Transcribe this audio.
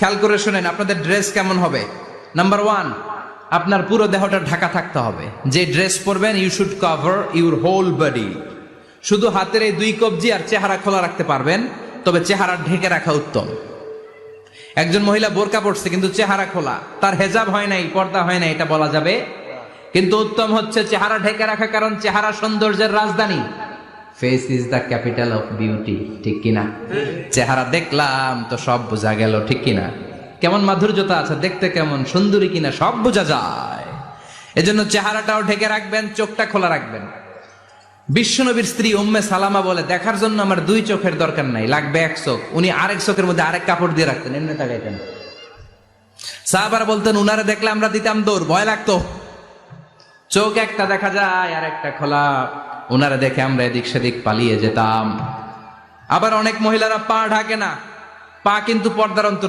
খেয়াল করে শুনেন, আপনাদের ড্রেস কেমন হবে? নাম্বার ওয়ান, আপনার পুরো দেহটা ঢাকা থাকতে হবে। যে ড্রেস পরবেন, you should cover your whole body. শুধু হাতের এই দুই কবজি আর চেহারা খোলা রাখতে পারবেন, তবে চেহারা ঢেকে রাখা উত্তম। একজন মহিলা বোরকা পড়ছে কিন্তু চেহারা খোলা, তার হেজাব হয় নাই, পর্দা হয় নাই, এটা বলা যাবে? কিন্তু উত্তম হচ্ছে চেহারা ঢেকে রাখা, কারণ চেহারা সৌন্দর্যের রাজধানী। Face is the capital of beauty, ঠিক কিনা? চেহারা দেখলাম তো সব বোঝা গেল, ঠিক কিনা? কেমন মাধুর্যতা আছে, দেখতে কেমন সুন্দরী কিনা সব বোঝা যায়। এজন্য চেহারাটাও ঢেকে রাখবেন, চোখটা খোলা রাখবেন। বিশ্বনবীর স্ত্রী উম্মে সালামা বলে, দেখার জন্য আমার দুই চোখের দরকার নাই, লাগবে এক চোখ। উনি আরেক চোখের মধ্যে আরেক কাপড় দিয়ে রাখতেন, এমনি তাকাইতেন। সাহাবারা বলতেন, উনারে দেখলে আমরা দিতাম দৌড়, ভয় লাগতো। চোখ একটা দেখা যায় আর একটা খোলা, উনারে দেখে আমরা এদিক সেদিক পালিয়ে যেতাম। আবার অনেক মহিলারা পা ঢাকে না, পা কিন্তু পর্দার অন্তর।